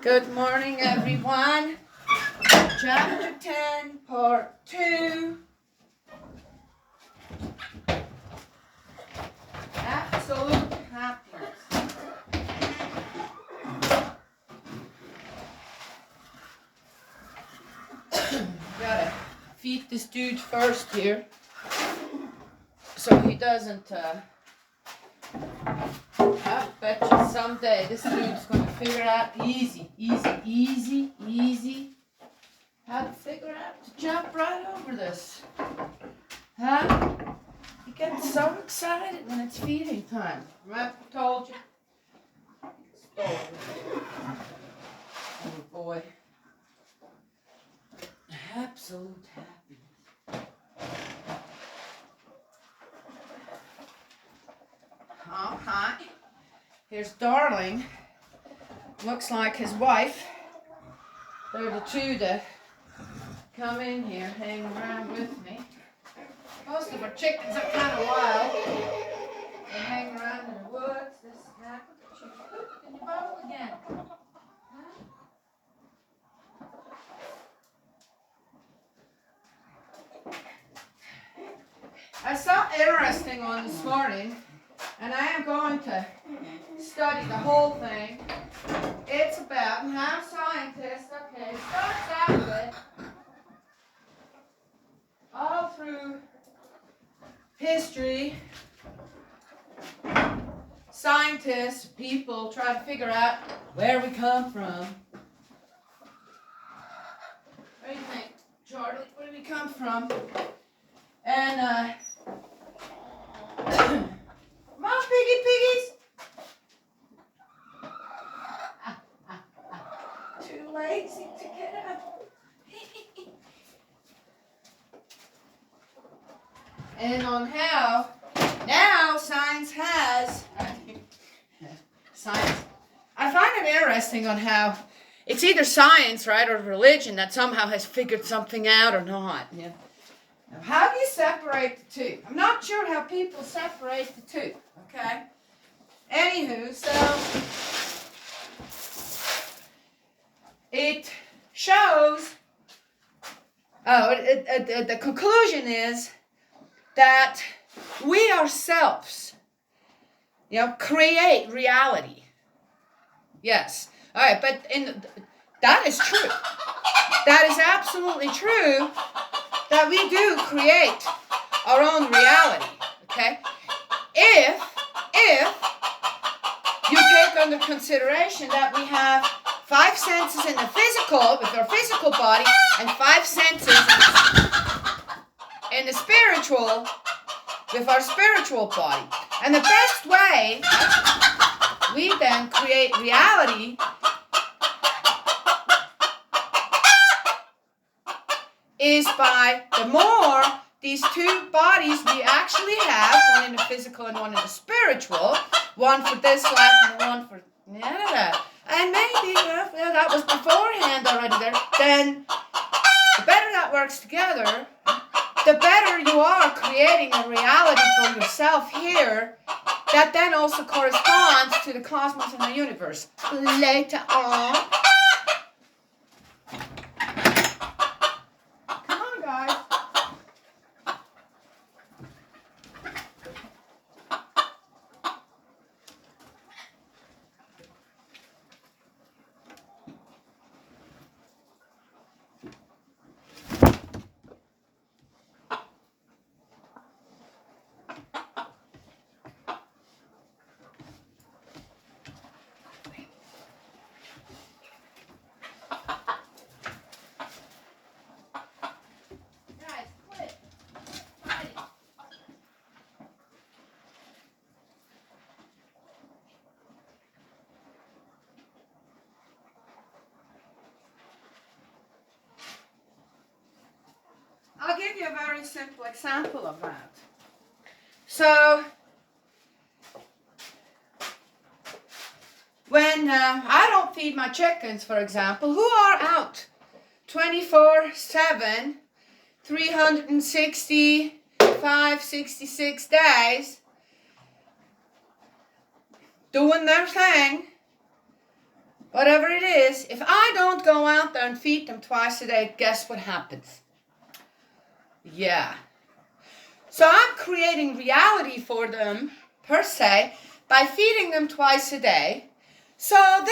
Good morning, everyone. Chapter 10, Part 2. Absolute happiness. Gotta feed this dude first here, so he doesn't, I bet you someday this dude's gonna figure out easy, how to figure out to jump right over this. Huh? He gets so excited when it's feeding time. Right? I told you. Stole it. Oh boy. Absolute happiness. Oh, hi. Here's Darling. Looks like his wife. They're the two that come in here, hang around with me. Most of our chickens are kind of wild. They hang around in the woods, this and that. Look in your bottle again. I saw interesting one this morning, and I am going to study the whole thing. It's about how scientists, it starts out with, all through history, scientists, people try to figure out where we come from. What do you think, Charlie? Where do we come from? And, come on, piggies! Too lazy to get up. And on how now science has science. I find it interesting on how it's either science, right, or religion that somehow has figured something out or not. Yeah. Now, how do you separate the two? I'm not sure how people separate the two. Okay. Anywho, so it shows. The conclusion is that we ourselves, create reality. Yes. All right, but that is true. That is absolutely true that we do create our own reality, okay? If you take under consideration that we have 5 senses in the physical, with our physical body, and 5 senses in the spiritual, with our spiritual body. And the best way we then create reality is by the more these two bodies we actually have, one in the physical and one in the spiritual, one for this life and one for that. And maybe that was beforehand already there. Then the better that works together, the better you are creating a reality for yourself here that then also corresponds to the cosmos and the universe. Later on. Come on, guys. I'll give you a very simple example of that. So, when I don't feed my chickens, for example, who are out 24/7, 365, 66 days, doing their thing, whatever it is, if I don't go out there and feed them twice a day, guess what happens? Yeah. So I'm creating reality for them, per se, by feeding them twice a day, so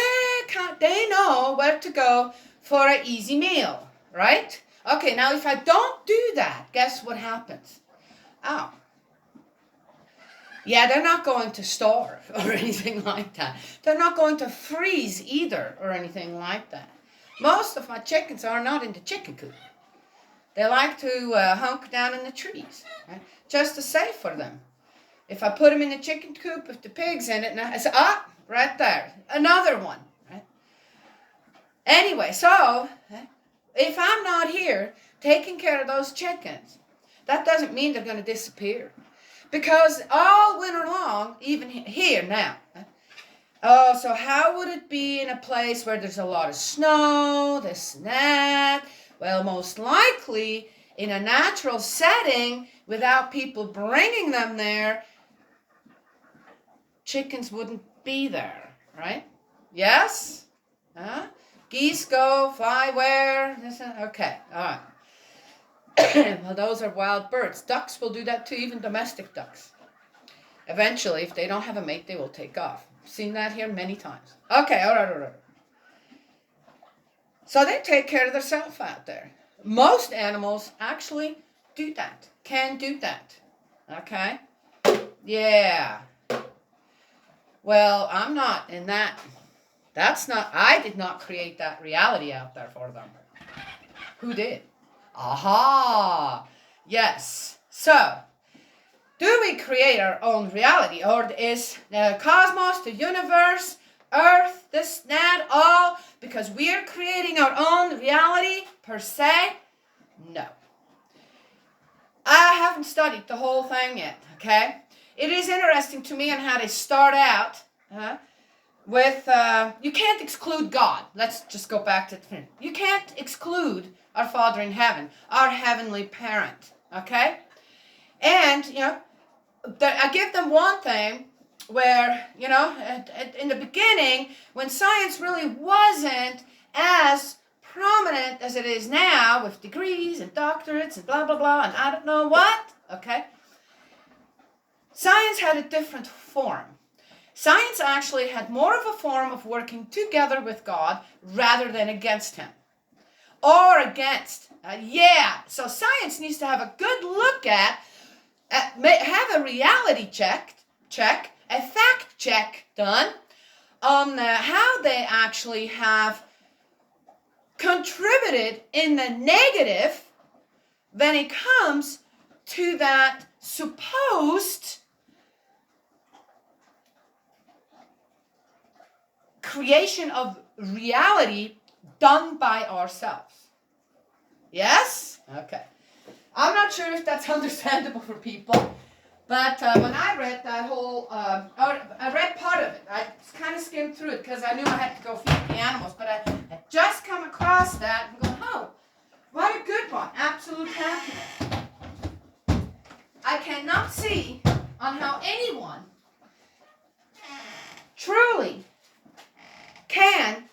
they know where to go for an easy meal, right? Okay, now if I don't do that, guess what happens? Oh. Yeah, they're not going to starve or anything like that. They're not going to freeze either or anything like that. Most of my chickens are not in the chicken coop. They like to hunk down in the trees, right? Just to safe for them. If I put them in the chicken coop with the pigs in it, now it's right there, another one. Right? Anyway, so if I'm not here taking care of those chickens, that doesn't mean they're going to disappear. Because all winter long, even here now, oh, so how would it be in a place where there's a lot of snow, this and that? Well, most likely in a natural setting, without people bringing them there, chickens wouldn't be there, right? Yes? Geese go, fly where? Okay, all right. Well, those are wild birds. Ducks will do that too, even domestic ducks. Eventually, if they don't have a mate, they will take off. I've seen that here many times. Okay, all right. So they take care of themselves out there. Most animals actually do that, can do that. Okay? Yeah. Well, I'm not in that. I did not create that reality out there for them. Who did? Aha! Yes. So, do we create our own reality, or is the cosmos, the universe, Earth, this, that, all, because we are creating our own reality per se? No. I haven't studied the whole thing yet, okay? It is interesting to me on how they start out with, you can't exclude God. Let's just go back to the thing. You can't exclude our Father in heaven, our heavenly parent, okay? And, I give them one thing where, in the beginning, when science really wasn't as prominent as it is now, with degrees and doctorates and blah, blah, blah, and I don't know what, okay? Science had a different form. Science actually had more of a form of working together with God rather than against Him. Or against. So science needs to have a good look at, have a reality check, a fact check done on how they actually have contributed in the negative when it comes to that supposed creation of reality done by ourselves. Yes? Okay. I'm not sure if that's understandable for people, but when I read that whole, I read part of it. I kind of skimmed through it because I knew I had to go feed the animals, but I had just come across that and going, oh, what a good one. Absolute happiness. I cannot see on how anyone truly can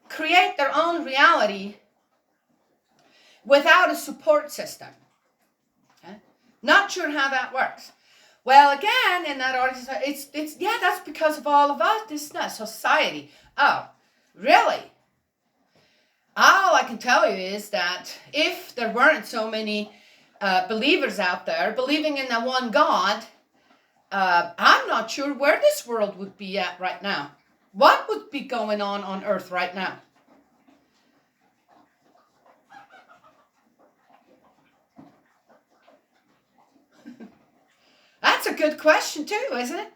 create their own reality without a support system. Okay? Not sure how that works. Well, again, in that article, it's that's because of all of us, this society. Oh, really? All I can tell you is that if there weren't so many believers out there believing in the one God, I'm not sure where this world would be at right now. What would be going on Earth right now? That's a good question too, isn't it?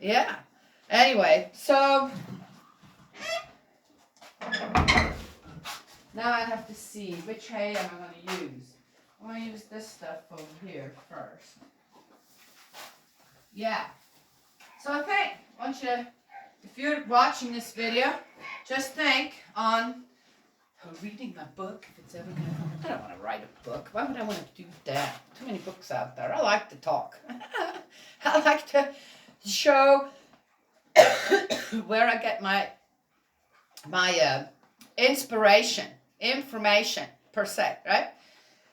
Yeah. Anyway, so now I have to see which hay am I going to use. I'm going to use this stuff over here first. Yeah. So I want you to, if you're watching this video, just think on reading my book, if it's ever going to, I don't want to write a book. Why would I want to do that? Too many books out there. I like to talk. I like to show where I get my inspiration, information per se, right?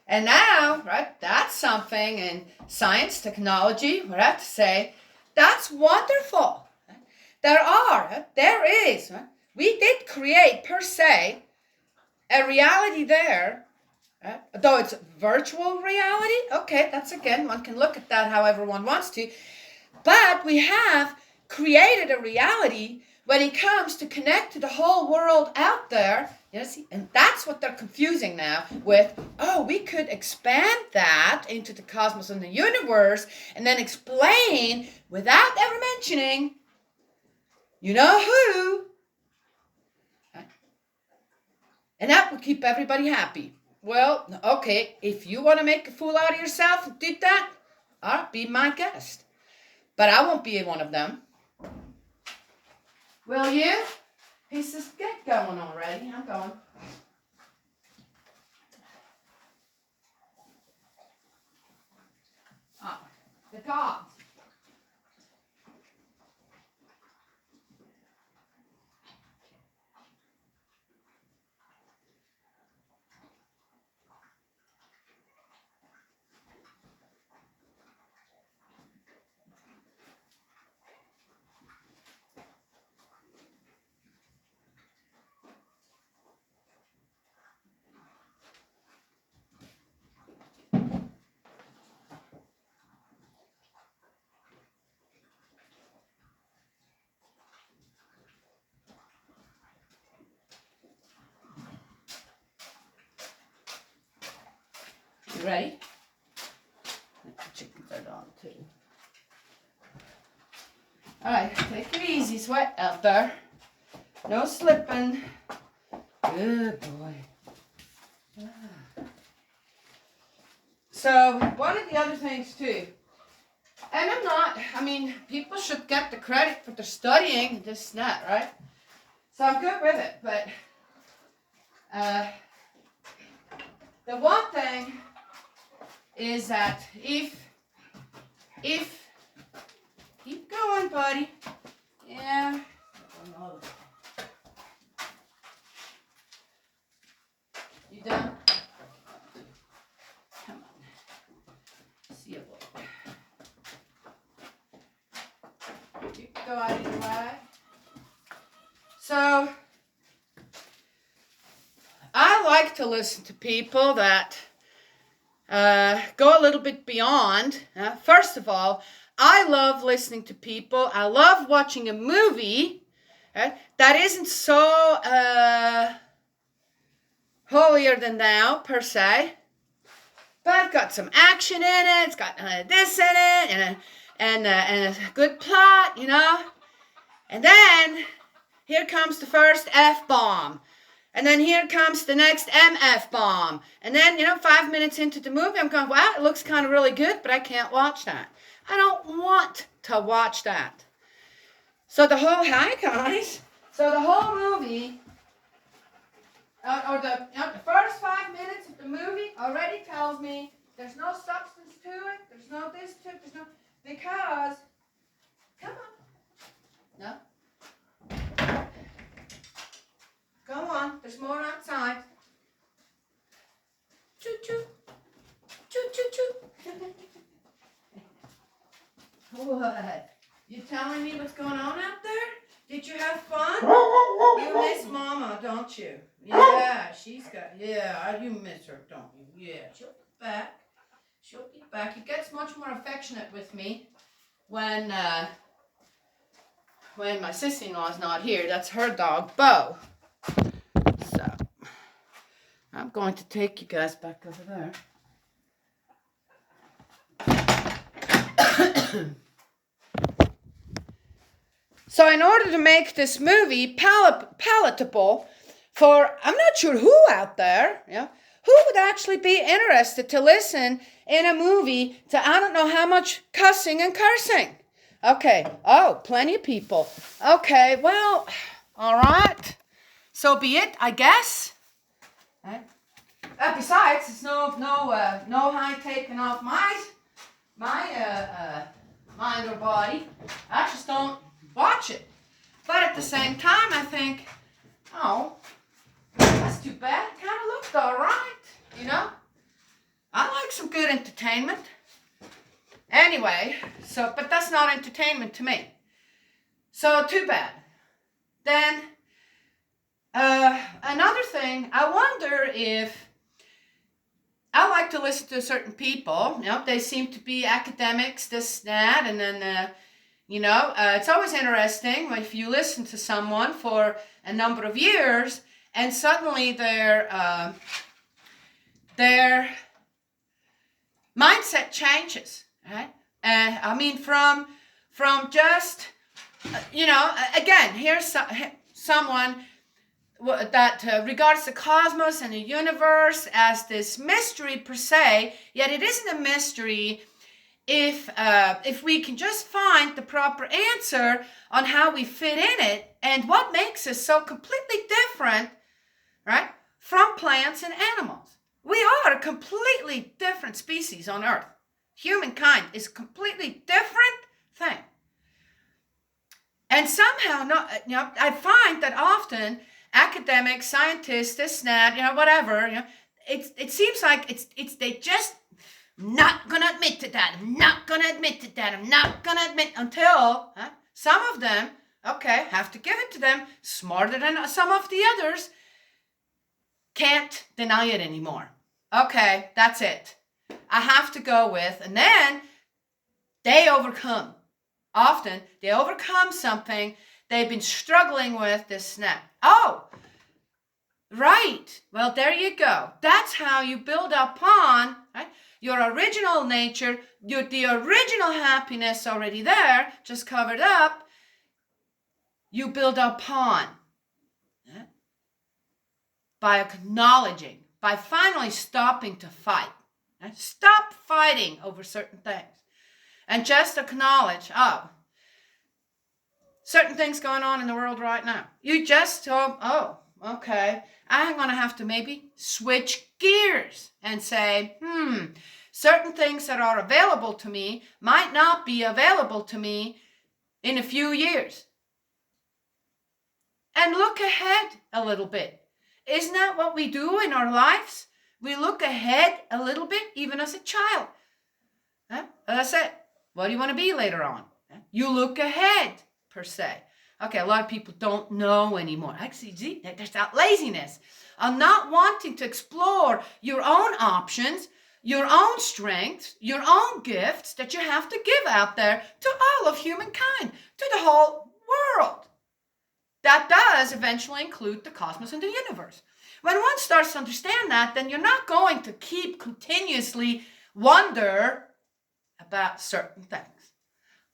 And now, right, that's something in science, technology, we have to say, that's wonderful. There is, we did create per se a reality there, though it's virtual reality. Okay, that's again, one can look at that however one wants to. But we have created a reality when it comes to connect to the whole world out there. Yes, and that's what they're confusing now with, oh, we could expand that into the cosmos and the universe and then explain without ever mentioning, you know who. And that would keep everybody happy. Well, okay, if you want to make a fool out of yourself and do that, all right, be my guest. But I won't be one of them. Will you? He says, get going already. I'm going. The dogs. You ready? The chickens are down too. Alright, take it easy, sweat out there. No slipping. Good boy. So, one of the other things too, and people should get the credit for their studying this and that, right? So I'm good with it, but the one thing is that if keep going, buddy. Yeah. You done? Come on. See you, boy. Keep going, right? So I like to listen to people that go a little bit beyond. First of all, I love listening to people. I love watching a movie that isn't so holier than thou, per se. But it's got some action in it. It's got this in it and a good plot, you know. And then here comes the first F-bomb. And then here comes the next MF bomb. And then, 5 minutes into the movie, I'm going, wow, it looks kind of really good, but I can't watch that. I don't want to watch that. So the whole, hi guys. So the whole movie, the first 5 minutes of the movie already tells me there's no substance to it, there's no this to it, because, come on. No. Go on, there's more outside. Choo choo. Choo choo choo. What? You telling me what's going on out there? Did you have fun? You miss Mama, don't you? Yeah, you miss her, don't you? Yeah, she'll be back. She'll be back. He gets much more affectionate with me when my sister-in-law's not here. That's her dog, Bo. So, I'm going to take you guys back over there. So in order to make this movie palatable for, I'm not sure who out there, who would actually be interested to listen in a movie to I don't know how much cussing and cursing. Okay, plenty of people. Okay, well, all right. So be it, I guess. Right. Besides, it's no high taking off my mind or body. I just don't watch it. But at the same time, I think, oh, that's too bad. Kind of looked all right, you know. I like some good entertainment. Anyway, but that's not entertainment to me. So too bad. Then another thing, I wonder if I like to listen to certain people. You know, they seem to be academics, this, that, and then it's always interesting if you listen to someone for a number of years and suddenly their mindset changes, right? I mean, from just, again, here's someone that regards the cosmos and the universe as this mystery per se, yet it isn't a mystery if we can just find the proper answer on how we fit in it and what makes us so completely different, right, from plants and animals. We are a completely different species on Earth. Humankind is a completely different thing. And somehow, I find that often academics, scientists, this, that, whatever, it seems like it's they just not gonna admit to that. I'm not gonna admit to that. I'm not gonna admit until some of them, okay, have to give it to them, smarter than some of the others, can't deny it anymore. Okay, that's it. I have to go with, and then they overcome. Often they overcome something they've been struggling with, this and that. Oh, right. Well, there you go. That's how you build upon, right, your original nature, the original happiness already there, just covered up. You build upon by acknowledging, by finally stopping to fight. Stop fighting over certain things. And just acknowledge, certain things going on in the world right now. You just okay, I'm going to have to maybe switch gears and say, certain things that are available to me might not be available to me in a few years. And look ahead a little bit. Isn't that what we do in our lives? We look ahead a little bit, even as a child. That's it. What do you want to be later on? You look ahead, per se. Okay, a lot of people don't know anymore. Actually, there's that laziness of not wanting to explore your own options, your own strengths, your own gifts that you have to give out there to all of humankind, to the whole world. That does eventually include the cosmos and the universe. When one starts to understand that, then you're not going to keep continuously wonder about certain things,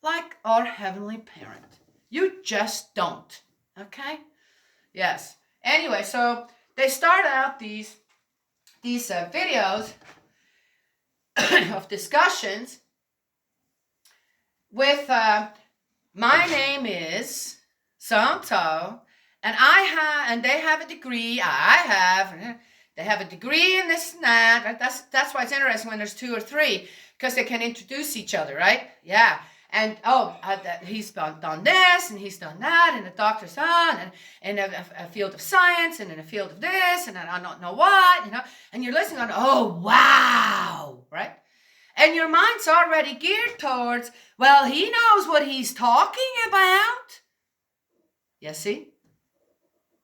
like our Heavenly Parent. You just don't, okay? Yes. Anyway, so they start out these videos of discussions with my name is so-and-so, and they have a degree, they have a degree in this and that. That's why it's interesting when there's two or three, because they can introduce each other, right? Yeah. And he's done this, and he's done that, and the doctor's done, and in a field of science, and in a field of this, and I don't know what, and you're listening on, oh, wow, right? And your mind's already geared towards, well, he knows what he's talking about. You see?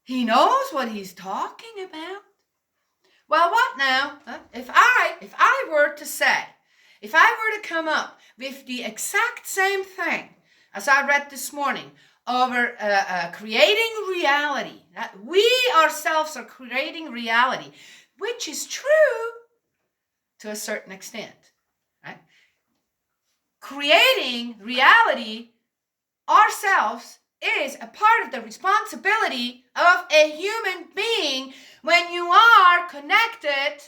He knows what he's talking about. Well, what now? If I were to say, if I were to come up with the exact same thing as I read this morning over creating reality, that we ourselves are creating reality, which is true to a certain extent, right? Creating reality ourselves is a part of the responsibility of a human being when you are connected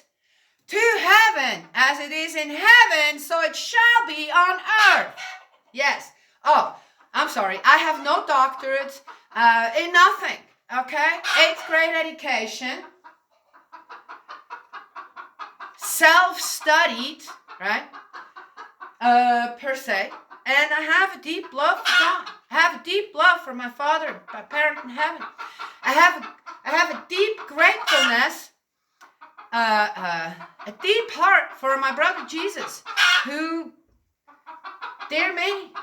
to heaven, as it is in heaven, so it shall be on earth. Yes. Oh, I'm sorry. I have no doctorate in nothing. Okay? 8th grade education. Self-studied, right? Per se. And I have a deep love for God. I I have a deep love for my Father, my parent in heaven. I have a deep gratefulness, a deep heart for my brother Jesus, who, dear me,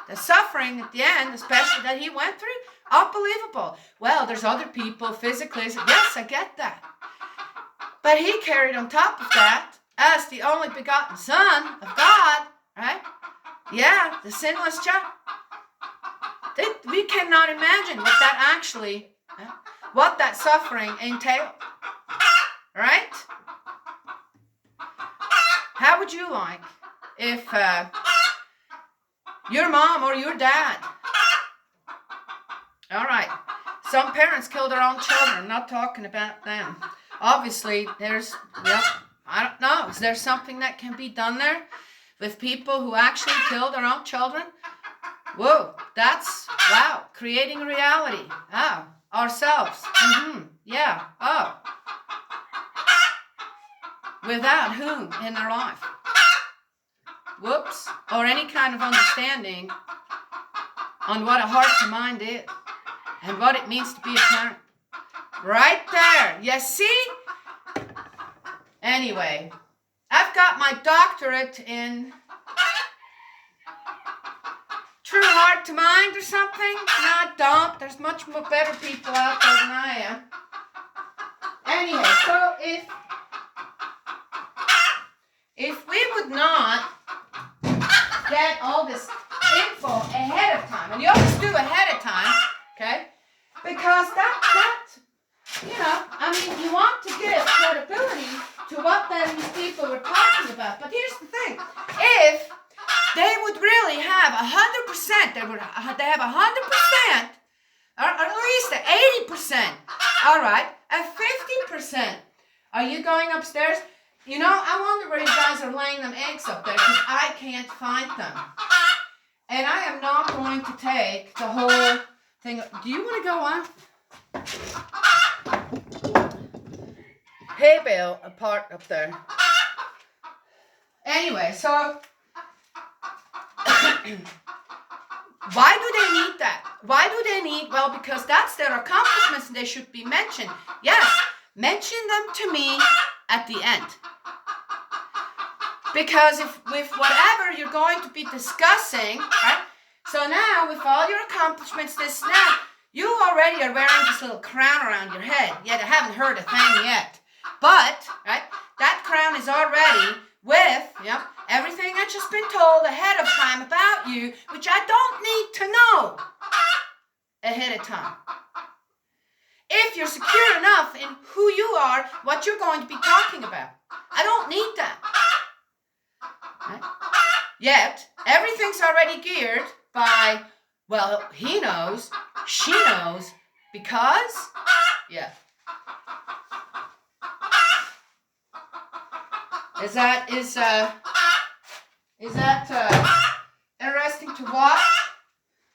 the suffering at the end, especially that he went through, unbelievable. Well, there's other people physically. Yes, I get that. But he carried on top of that as the only begotten Son of God, right? Yeah, the sinless child. We cannot imagine what that actually, what that suffering entailed, right? How would you like if your mom or your dad, all right, some parents kill their own children, I'm not talking about them. Obviously, I don't know, is there something that can be done there with people who actually kill their own children? Whoa, that's, wow, creating a reality. Oh, ourselves. Yeah, oh. Without whom in their life? Whoops. Or any kind of understanding on what a heart to mind is and what it means to be a parent. Right there. You see? Anyway, I've got my doctorate in true heart to mind or something. No, I don't. There's much more better people out there than I am. Anyway, so if we would not get all this info ahead of time, and you always do ahead of time, okay? Because that, I mean, you want to give credibility to what then these people were talking about. But here's the thing. If they would really have 100%, they have 100%, or at least 80%, all right, at 50%. Are you going upstairs? You know, I wonder where you guys are laying them eggs up there, because I can't find them. And I am not going to take the whole thing. Do you want to go on? Hay bale apart up there. Anyway, so why do they need that? Why do they need? Well, because that's their accomplishments and they should be mentioned. Yes, mention them to me at the end. Because with whatever you're going to be discussing, right? So now with all your accomplishments, now, you already are wearing this little crown around your head. Yet I haven't heard a thing yet. But, right, that crown is already with, everything that's just been told ahead of time about you, which I don't need to know ahead of time. If you're secure enough in who you are, what you're going to be talking about. I don't need that. Right? Yet, everything's already geared by, well, he knows, she knows, because, Is that interesting to watch?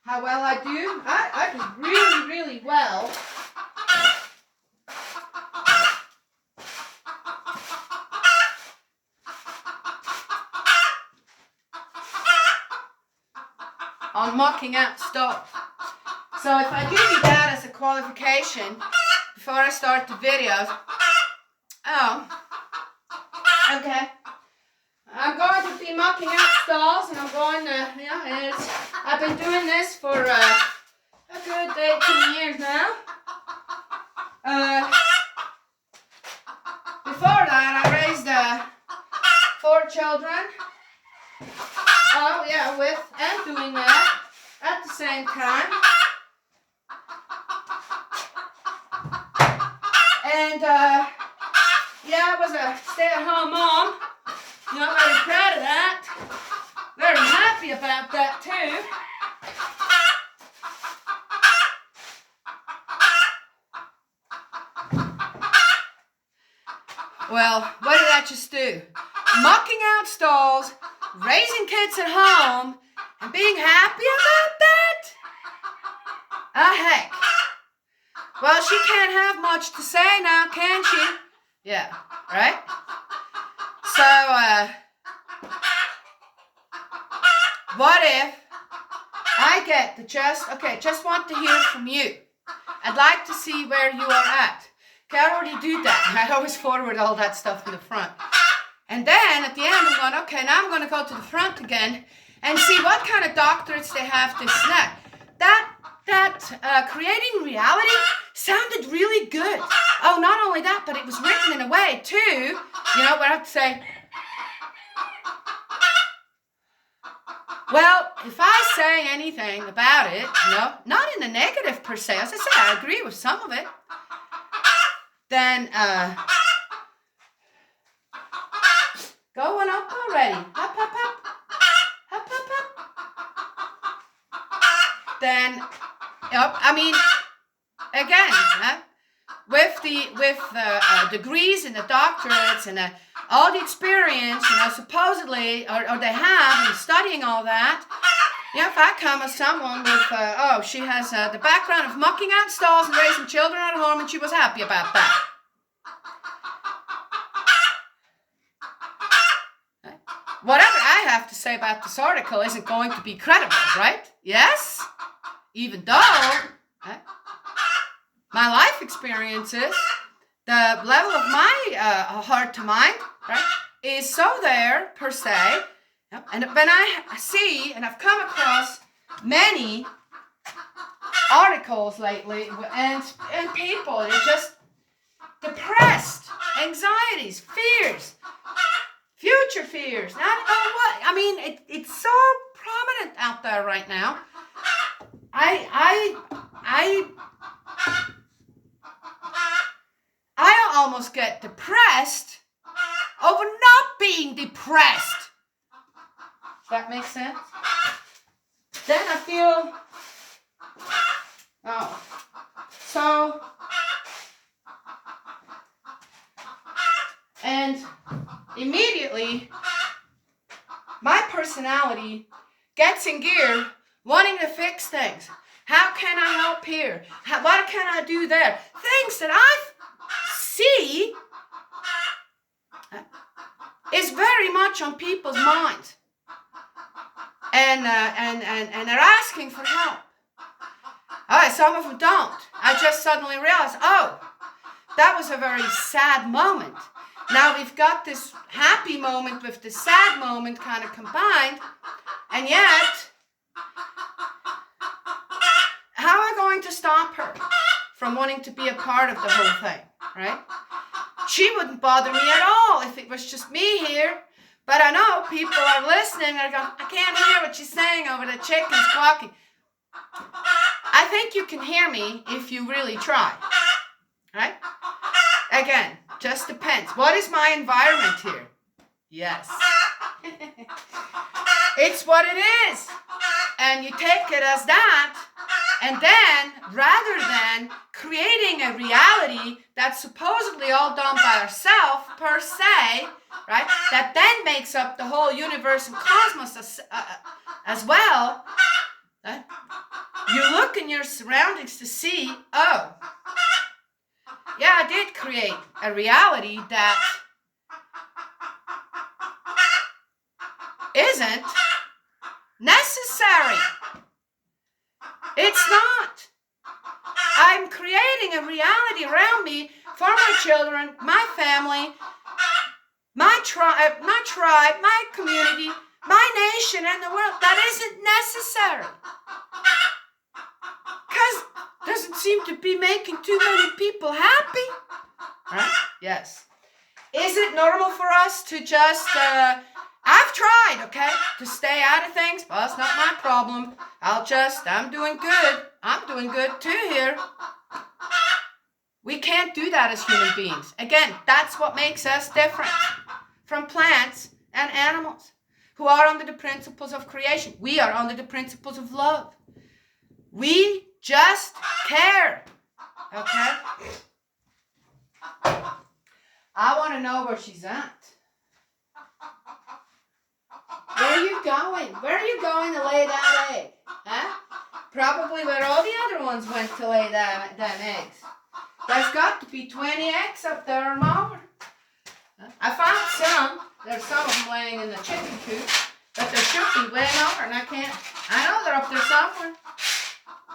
How well I do? I do really, really well. On mucking out stuff. So if I give you that as a qualification before I start the videos, okay. I'm going to be mucking out stalls, and I'm going to, I've been doing this for a good 18 years now. Before that, I raised 4 children. Oh, yeah, and doing that at the same time. And, I was a stay-at-home mom. I'm very proud of that. Very happy about that, too. Well, what did I just do? Mucking out stalls, raising kids at home, and being happy about that? Heck. Well, she can't have much to say now, can she? Yeah, right? So, what if I get the just want to hear from you. I'd like to see where you are at. Okay, I already do that. I always forward all that stuff in the front. And then at the end, I'm going, okay, now I'm going to go to the front again and see what kind of doctorates they have this snack. That creating reality sounded really good. Oh, not only that, but it was written in a way too, you know, where I have to say, well, if I say anything about it, you know, not in a negative per se, as I say, I agree with some of it, then, going up already, up, up, up, up, up, up, then, I mean, again, with the degrees and the doctorates and all the experience, you know, supposedly, or they have in studying all that, you know, if I come as someone with, she has the background of mucking out stalls and raising children at home, and she was happy about that. Whatever I have to say about this article isn't going to be credible, right? Yes? Even though my life experiences, the level of my heart to mind, right, is so there per se. And when I see, and I've come across many articles lately, and people are just depressed, anxieties, fears, future fears. I don't know what. I mean, it's so prominent out there right now. I almost get depressed over not being depressed. Does that make sense? Then I feel, so, and immediately my personality gets in gear, wanting to fix things. How can I help here? What can I do there? Things that I see is very much on people's minds. And they're asking for help. Some of them don't. I just suddenly realized, that was a very sad moment. Now we've got this happy moment with the sad moment kind of combined, and yet, how am I going to stop her from wanting to be a part of the whole thing, right? She wouldn't bother me at all if it was just me here, but I know people are listening and are going, I can't hear what she's saying over the chickens squawking. I think you can hear me if you really try, right? Again, just depends. What is my environment here? Yes. It's what it is. And you take it as that, and then, rather than creating a reality that's supposedly all done by ourselves, per se, right, that then makes up the whole universe and cosmos as well, right? You look in your surroundings to see, I did create a reality that isn't necessary. It's not. I'm creating a reality around me for my children, my family, my tribe, my community, my nation, and the world that isn't necessary. Because it doesn't seem to be making too many people happy. Right? Yes. Is it normal for us to just, I've tried, okay, to stay out of things? Well, it's not my problem. I'm doing good. I'm doing good too here. We can't do that as human beings. Again, that's what makes us different from plants and animals who are under the principles of creation. We are under the principles of love. We just care, okay? I want to know where she's at. Where are you going? Where are you going to lay that egg? Huh? Probably where all the other ones went to lay them eggs. There's got to be 20 eggs up there or more. I found some. There's some of them laying in the chicken coop. But there should be way more, and I can't. I know they're up there somewhere.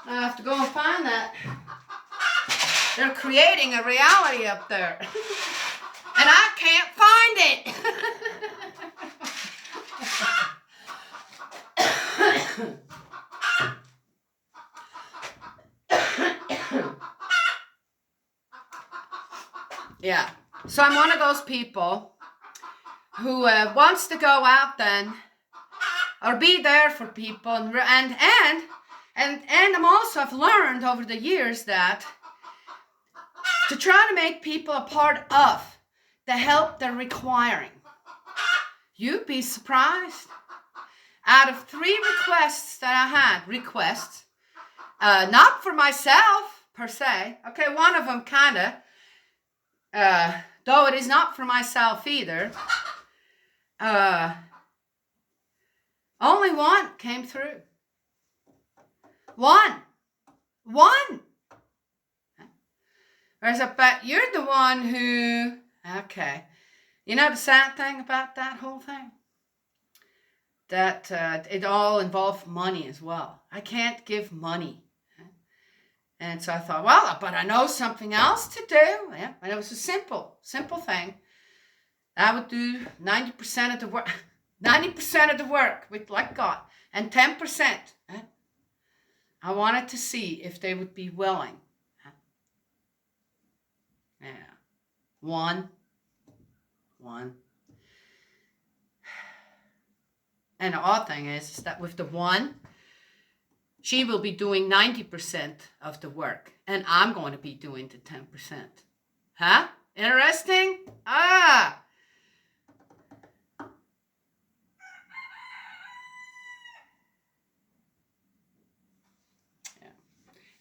I have to go and find that. They're creating a reality up there. And I can't find it. Yeah. So I'm one of those people who wants to go out then or be there for people and I'm also, I've learned over the years that to try to make people a part of the help they're requiring. You'd be surprised. Out of 3 requests that I had, not for myself per se. Okay, one of them kind of, though it is not for myself either. Only one came through. One. Whereas I bet you're the one who, okay. You know the sad thing about that whole thing? That it all involved money as well. I can't give money. And so I thought, well, but I know something else to do. Yeah, and it was a simple thing. I would do 90% of the work. 90% of the work with like God. And 10%. I wanted to see if they would be willing. Yeah. One. And the odd thing is that with the one, she will be doing 90% of the work. And I'm going to be doing the 10%. Huh? Interesting? Ah! Yeah.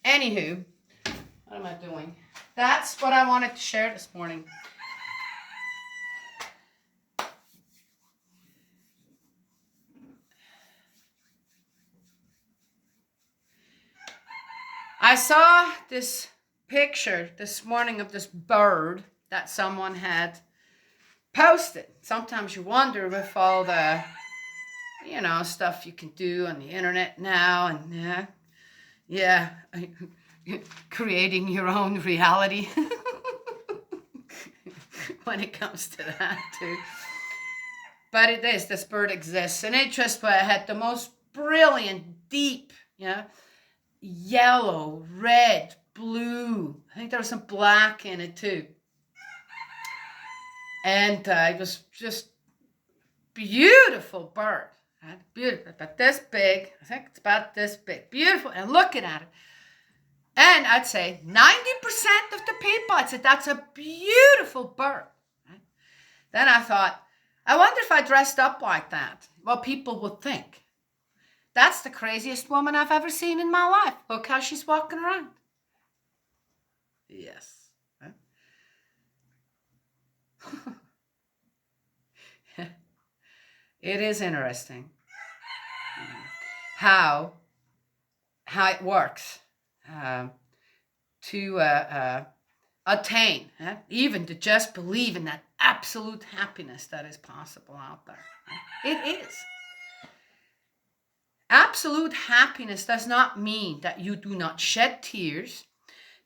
Anywho, what am I doing? That's what I wanted to share this morning. I saw this picture this morning of this bird that someone had posted. Sometimes you wonder with all the, stuff you can do on the internet now and creating your own reality when it comes to that too. But this bird exists, and it just had the most brilliant, deep, yellow, red, blue. I think there was some black in it too. And it was just beautiful bird. Right? Beautiful, about this big. I think it's about this big. Beautiful, and looking at it. And I'd say 90% of the people, I'd say that's a beautiful bird. Right? Then I thought, I wonder if I dressed up like that, what people would think. That's the craziest woman I've ever seen in my life. Look how she's walking around. Yes. Right? It is interesting how it works to attain, even to just believe in that absolute happiness that is possible out there. It is. Absolute happiness does not mean that you do not shed tears,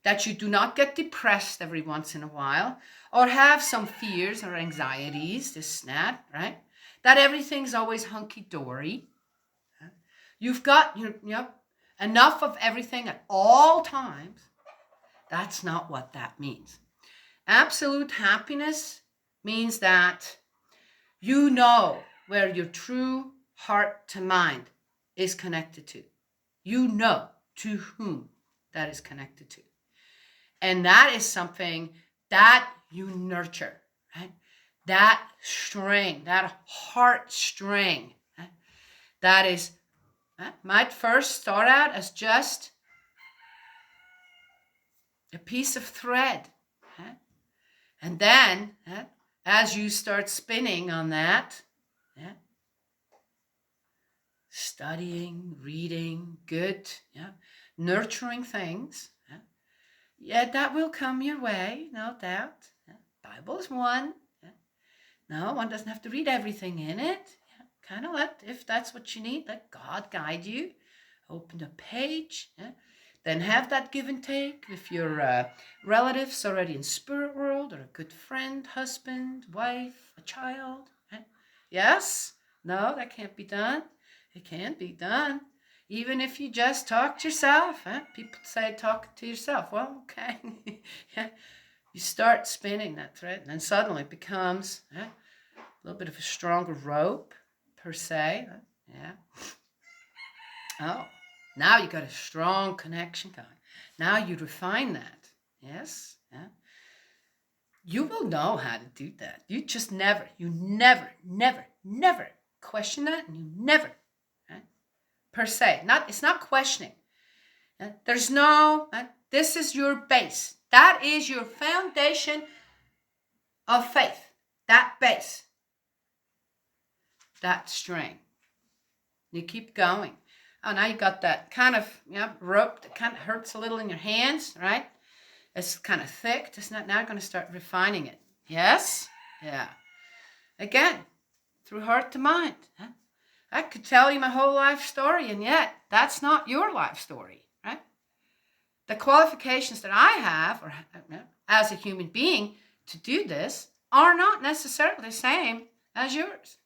that you do not get depressed every once in a while, or have some fears or anxieties, this, that, right? That everything's always hunky-dory. You've got enough of everything at all times. That's not what that means. Absolute happiness means that you know where your true heart to mind is connected to. You know to whom that is connected to. And that is something that you nurture, right? That string, that heart string, right? That is, might first start out as just a piece of thread. Right? And then, as you start spinning on that, studying, reading, good, nurturing things, that will come your way, no doubt. Bible is one. No, one doesn't have to read everything in it. kind of if that's what you need, let God guide you. Open a page. Then have that give and take with your relatives already in spirit world, or a good friend, husband, wife, a child. Yes? No, that can't be done. It can't be done. Even if you just talk to yourself. People say talk to yourself. Well, okay. You start spinning that thread, and then suddenly it becomes a little bit of a stronger rope, per se. Yeah. Oh, now you got a strong connection going. Now you refine that. Yes. Yeah. You will know how to do that. You just never question that, and you never, per se. It's not questioning. There's no, this is your base. That is your foundation of faith. That base. That string. You keep going. Oh, now you got that kind of rope that kind of hurts a little in your hands, right? It's kind of thick. It's not, now you're going to start refining it. Yes? Yeah. Again, through heart to mind. I could tell you my whole life story, and yet that's not your life story, right? The qualifications that I have, or as a human being, to do this are not necessarily the same as yours.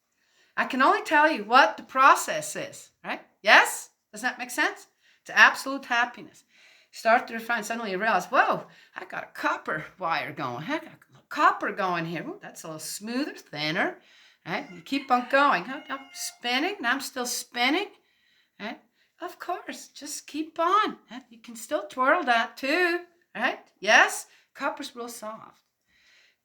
I can only tell you what the process is, right? Yes? Does that make sense? To absolute happiness. Start to refine. Suddenly you realize, whoa, I got a copper wire going. I got copper going here. Ooh, that's a little smoother, thinner. Right? You keep on going. I'm spinning, and I'm still spinning. Right? Of course, just keep on. You can still twirl that too. Right? Yes? Copper's real soft.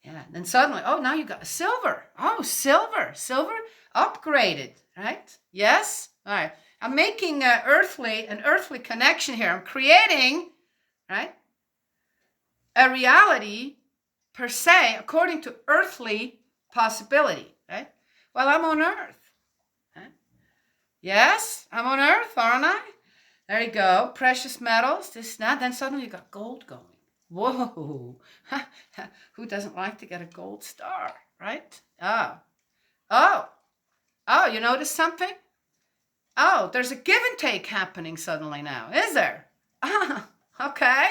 Yeah. And then suddenly, oh, now you got silver. Oh, silver. Silver upgraded. Right? Yes? All right. I'm making an earthly connection here. I'm creating, right, a reality per se according to earthly possibility, right? Well, I'm on earth. Right? Yes, I'm on earth, aren't I? There you go. Precious metals, this, that. Then suddenly you got gold going. Whoa. Who doesn't like to get a gold star, right? Oh, you notice something? Oh, there's a give and take happening suddenly now, is there? Okay.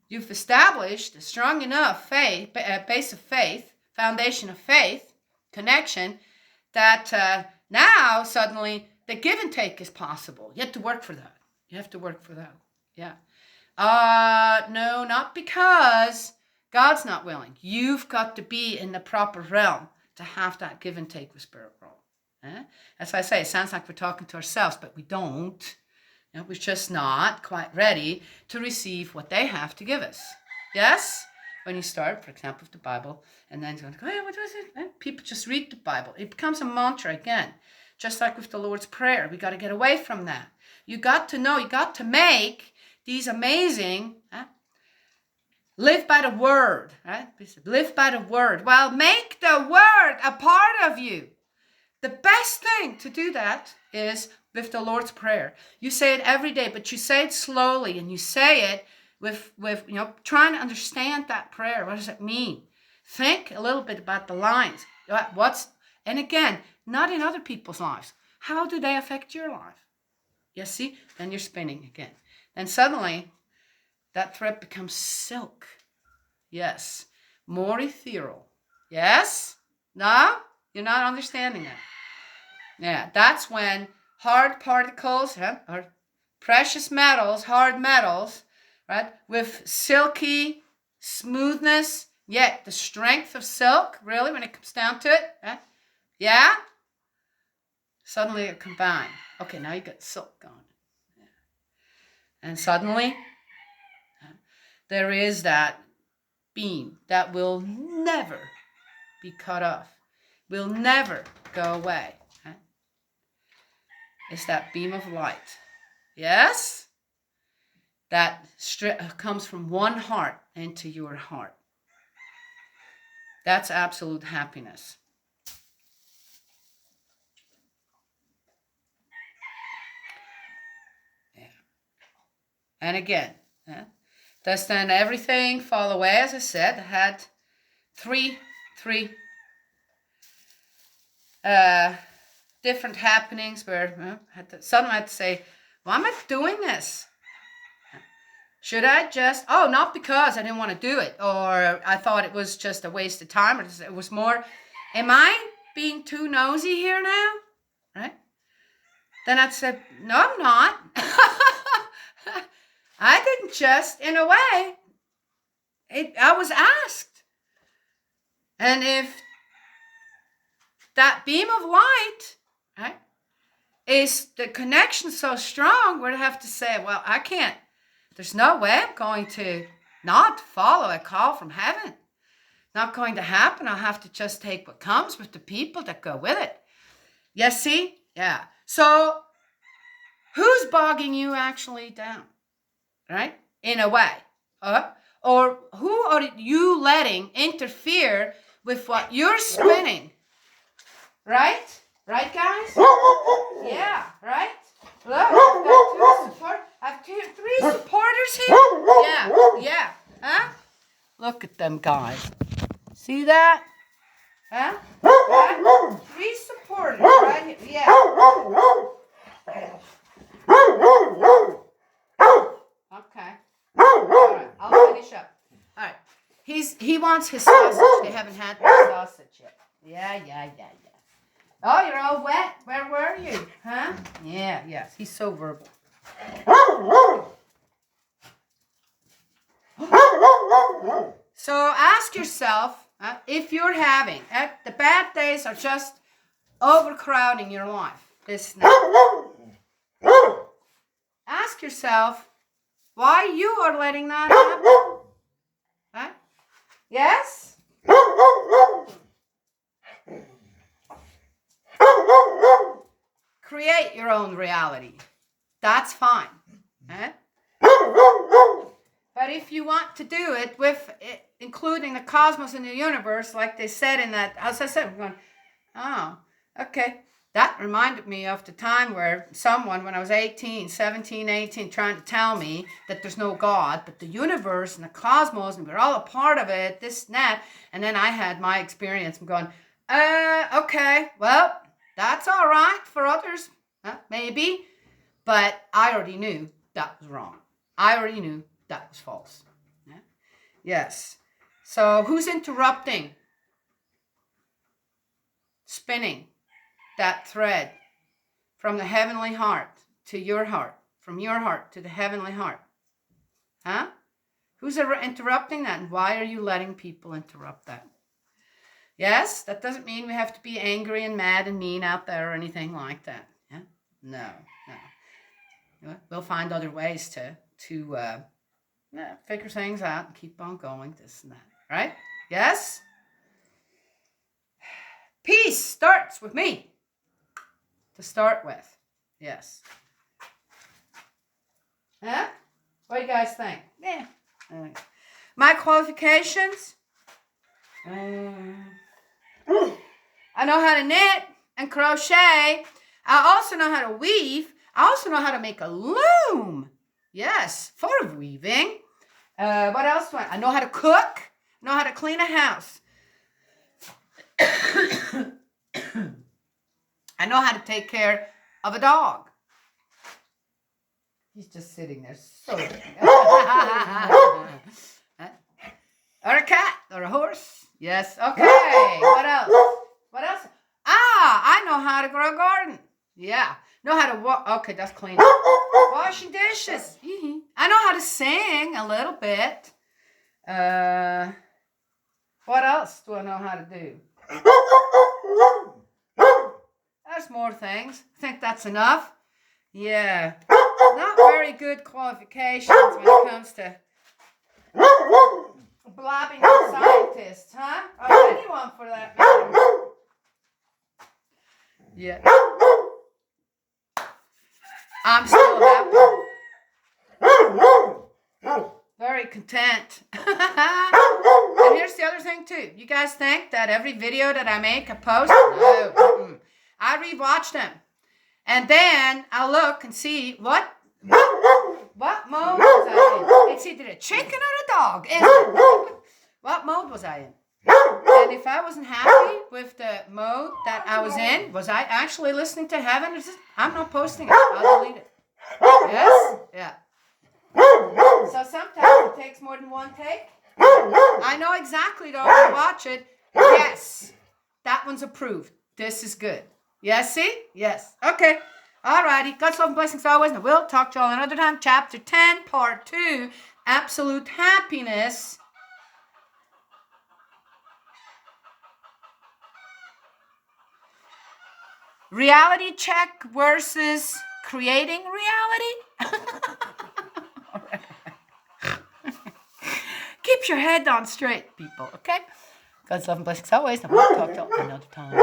You've established a strong enough base of faith, foundation of faith, connection, that now suddenly the give and take is possible. You have to work for that. Yeah. No, not because God's not willing. You've got to be in the proper realm to have that give and take with spirit world. As I say, it sounds like we're talking to ourselves, but we don't. We're just not quite ready to receive what they have to give us. Yes? When you start, for example, with the Bible, and then you're going to go, hey, what was it? People just read the Bible. It becomes a mantra again. Just like with the Lord's Prayer. We got to get away from that. You got to know, you got to make these amazing, live by the word. Right? Live by the word. Well, make the word a part of you. The best thing to do that is with the Lord's Prayer. You say it every day, but you say it slowly, and you say it with trying to understand that prayer. What does it mean? Think a little bit about the lines. And again, not in other people's lives. How do they affect your life? You see? Then you're spinning again. Then suddenly, that thread becomes silk. Yes. More ethereal. Yes? No? You're not understanding that. Yeah, that's when hard particles, or precious metals, hard metals, right, with silky smoothness, yet the strength of silk, really, when it comes down to it, yeah, suddenly it combined. Okay, now you got silk going. Yeah. And suddenly, there is that beam that will never be cut off, will never go away. It's that beam of light. Yes? That comes from one heart into your heart. That's absolute happiness. Yeah. And again, does then everything fall away? As I said, I had three different happenings where suddenly I had to say, why am I doing this? Should I just, not because I didn't want to do it, or I thought it was just a waste of time, or it was more, am I being too nosy here now? Right? Then I'd say, no, I'm not. I didn't just, in a way, I was asked. And if that beam of light, right, is the connection so strong, we'd have to say, well, I can't. There's no way I'm going to not follow a call from heaven. Not going to happen. I'll have to just take what comes with the people that go with it. Yes, see? Yeah. So, who's bogging you actually down? Right? In a way. Or who are you letting interfere with what you're spinning? Right? Right, guys? Yeah, right? Look, I have 3 supporters here. Yeah. Huh? Look at them guys. See that? Huh? 3 supporters right here. Yeah. Okay. All right, I'll finish up. All right. He wants his sausage. They haven't had their sausage yet. Yeah. Oh, you're all wet. Where were you? Huh? Yeah, yes. He's so verbal. So ask yourself if you're having, the bad days are just overcrowding your life. This now. Ask yourself why you are letting that happen. Right? Yes? Create your own reality. That's fine. But if you want to do it with including the cosmos and the universe, like they said in that, as I said, we're going, oh, okay. That reminded me of the time where someone, when I was 17, 18, trying to tell me that there's no God, but the universe and the cosmos, and we're all a part of it, this and that. And then I had my experience. I'm going, okay, well, that's all right for others, maybe. But I already knew that was wrong. I already knew that was false. Yeah? Yes. So who's interrupting? Spinning that thread from the heavenly heart to your heart, from your heart to the heavenly heart. Huh? Who's interrupting that? And why are you letting people interrupt that? Yes, that doesn't mean we have to be angry and mad and mean out there or anything like that. Yeah? No. We'll find other ways to figure things out and keep on going, this and that. Right? Yes? Peace starts with me. To start with. Yes. Huh? What do you guys think? Yeah. My qualifications? I know how to knit and crochet. I also know how to weave. I also know how to make a loom. Yes, for weaving. What else do I know how to cook. I know how to clean a house. I know how to take care of a dog. He's just sitting there so or a cat or a horse. Yes. Okay. What else? I know how to grow a garden. Yeah. Know how to okay, that's clean. Washing dishes. I know how to sing a little bit. What else do I know how to do? There's more things. I think that's enough. Yeah. Not very good qualifications when it comes to blabbing to scientists, huh? Or anyone for that matter. Yeah. I'm still happy. Very content. And here's the other thing too. You guys think that every video that I make, I post? No. I rewatch them. And then I'll look and see what mode was I in. It's either a chicken or a dog. What mode was I in? And that if I wasn't happy with the mode that I was in, was I actually listening to heaven? I'm not posting it. I'll delete it. Yes? Yeah. So sometimes it takes more than one take. I know exactly though when you watch it. Yes. That one's approved. This is good. Yes, see? Yes. Okay. Alrighty. God's love and blessings always. And we'll talk to y'all another time. Chapter 10, part 2. Absolute happiness. Reality check versus creating reality. Keep your head on straight, people, okay? God's love and blessings always, and we'll talk to you another time.